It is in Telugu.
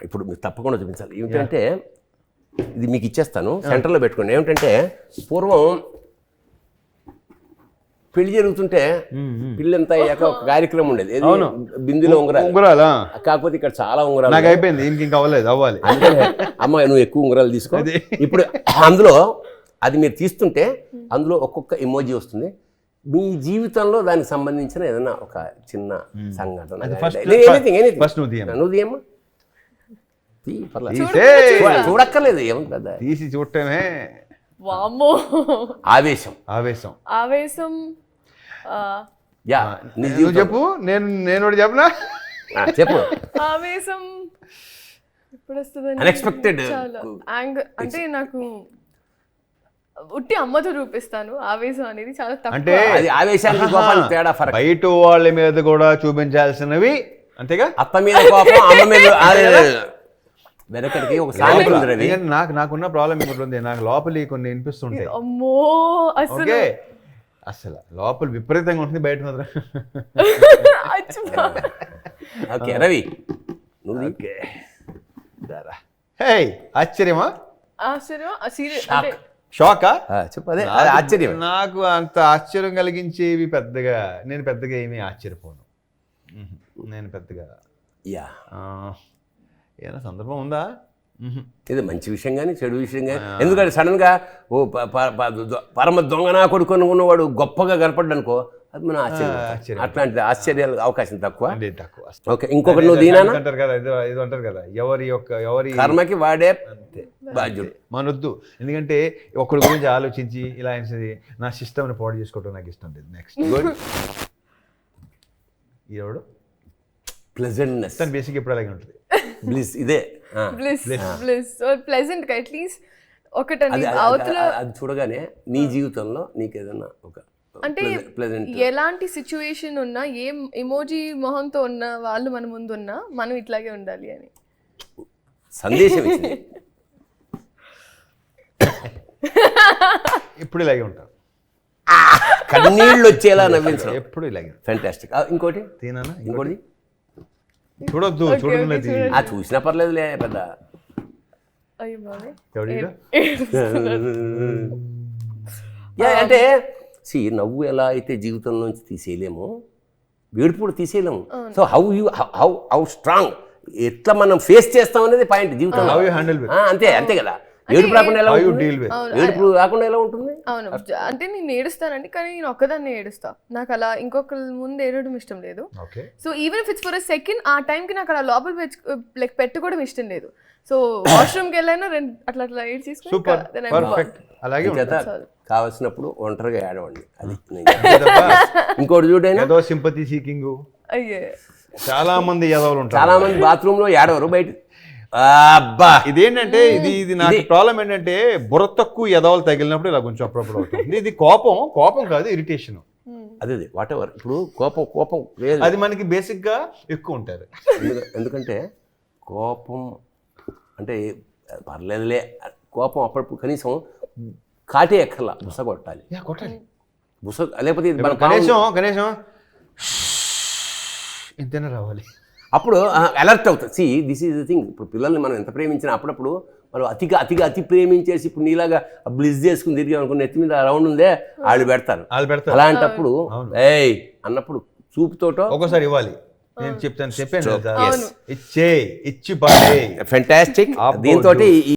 ఇప్పుడు మీరు తప్పకుండా చూపించాలి. ఏమిటంటే ఇది మీకు ఇచ్చేస్తాను, సెంటర్లో పెట్టుకోండి. ఏమిటంటే పూర్వం పెళ్లి జరుగుతుంటే పిల్లంతా అయ్యాక ఒక కార్యక్రమం ఉండేది, బిందులో ఉంగరాలు. కాకపోతే ఇక్కడ చాలా ఉంగరాలు నాకు అయిపోయింది, ఇంకా అవ్వాలి. అంటే అమ్మ నువ్వు ఎక్కువ ఉంగరాలు తీసుకో. ఇప్పుడు అందులో అది మీరు తీస్తుంటే అందులో ఒక్కొక్క ఎమోజీ వస్తుంది. మీ జీవితంలో దానికి సంబంధించిన ఏదైనా ఒక చిన్న సంఘటన, నువ్వు తీయమ్మా, చూడక్కర్లేదు, ఏమన్నా కదా, తీసి చూడటమే. ఆవేశం నువ్వు చెప్పు, నేను చెప్పనా? చెప్పు. ఆవేశం ఇప్పుడు వస్తుంది అన్ఎక్స్పెక్టెడ్ అంటే నాకు ఉట్టి అమ్మతో చూపిస్తాను. ఆవేశం అనేది చాలా తక్కువ. అంటే అది ఆవేశానికి కోపానికి తేడా ఫరక్. బయట వాళ్ళ మీద కూడా చూపించాల్సినవి అంతేగా. అత్త మీద కోపం, అమ్మ మీద వెనకడికి ఒక సామెత ఉంది రవి. నాకున్న ప్రాబ్లం ఇప్పుడు ఉంది, నాకు లోపలి కొన్ని వినిపిస్తుంటాయి. అమ్మో అసలు లోపల విపరీతంగా ఉంటుంది, బయట మాత్రం. ఓకే రవి, ఆశ్చర్యమా? ఆశ్చర్యం షాకా? చెప్పు. అదే ఆశ్చర్యం. నాకు అంత ఆశ్చర్యం కలిగించేవి నేను పెద్దగా ఏమీ ఆశ్చర్యపోను. నేను పెద్దగా ఏదైనా సందర్భం ఉందా? ఇది మంచి విషయం కానీ చెడు విషయం కానీ. ఎందుకంటే సడన్గా ఓ పరమ దొంగనా కొడుకు అనుకున్నవాడు గొప్పగా కనపడ్డా అనుకో, అది మన ఆశ్చర్యం. అట్లాంటి ఆశ్చర్యాలు అవకాశం తక్కువ. ఓకే, ఇంకొకటి నువ్వు దీనా అంటారు కదా, ఇది అంటారు కదా, ఎవరి కర్మకి వాడే బాధ్యుడు మనొద్దు. ఎందుకంటే ఒకరి గురించి ఆలోచించి ఇలా నా సిస్టమ్ని పాడు చేసుకోవడం నాకు ఇష్టం లేదు. నెక్స్ట్ ఎవడు ప్లెజెంట్నెస్ బేసిక్ ఎప్పుడు అలాగే ఉంటుంది. బ్లిస్, ఇదే ప్లెజెంట్ గా అట్లీస్ట్ ఒకటి అది చూడగానే నీ జీవితంలో నీకు ఏదైనా ఒక అంటే ఎలాంటి సిచ్యువేషన్ ఉన్నా, ఏ ఎమోజీ మొహంతో ఉన్న వాళ్ళు మన ముందు ఉన్నా మనం ఇట్లాగే ఉండాలి అని సందేశం ఇప్పుడు ఇలాగే ఉంటారు, కన్నీళ్ళు వచ్చేలా నవ్వించడం ఎప్పుడు ఇలాగే. ఫ్యాంటాస్టిక్. ఇంకోటి తీనానా? ఇంకోటి చూడొద్దు, చూడలేదు, చూసినా పర్లేదులే పెద్ద. అంటే నవ్వు ఎలా అయితే జీవితంలోంచి తీసేయలేమో, వేడుపుడు తీసేయలేము. సో హౌ స్ట్రాంగ్, ఎట్లా మనం ఫేస్ చేస్తాం అనేది పాయింట్ జీవితంలో. అంతే కదా. ఏడుపు రాకుండా ఎలా ఉంటుంది? ఏడుపు రాకుండా ఎలా ఉంటుంది? అవును, అంటే నేను ఏడుస్తానండి, కానీ నేను ఒక్కదాన్ని ఏడుస్తా. నాకు అలా ఇంకొకరి ముందు ఏడవడం ఇష్టం లేదు. So even if it's for a second, ఆ టైంకి నాకు అలా లోపల పెట్టుకోవడం ఇష్టం లేదు. సో వాష్రూమ్కి వెళ్ళాను, అట్లా ఏడ్ చేసుకుని కావాల్సినప్పుడు ఒంటరిగా ఏడవండి. అది ఇంకోటి చూడైనా సింపతి సీకింగ్. అయ్యే చాలా మంది చాలా మంది బాత్రూమ్ లో ఏడవరు, బయట. ఇదేంటంటే ఇది నాకు ప్రాబ్లం ఏంటంటే, బుర్ర తక్కువ ఎదవలు తగిలినప్పుడు ఇలా కొంచెం అప్పుడప్పుడు అవుతుంది. ఇది కోపం కాదు, ఇరిటేషన్. అదే వాట్ ఎవర్. ఇప్పుడు కోపం అది మనకి బేసిక్ గా ఎక్కువ ఉంటారు. ఎందుకంటే కోపం అంటే పర్లేదులే, కోపం అప్పుడప్పుడు కనీసం కాటే ఎక్కర్లా, బుస కొట్టాలి. బుస లేకపోతే కనీసం ఇంతనే రావాలి, అప్పుడు అలర్ట్ అవుతుంది. See this is the thing. ఇప్పుడు పిల్లల్ని మనం ఎంత ప్రేమించినా అప్పుడప్పుడు వాళ్ళు అతి ప్రేమించేసి ఇప్పుడు నీలాగా బ్లిజ్ చేసుకుని తిరిగి అనుకుని నెత్తి మీద రౌండ్ ఉందే వాళ్ళు పెడతారు. అలాంటిప్పుడు ఏయ్ అన్నప్పుడు చూపుతోటో ఒకసారి ఇవ్వాలి. నేను చెప్పాను, ఇచ్చి ఫెంటాస్టిక్. దీంతో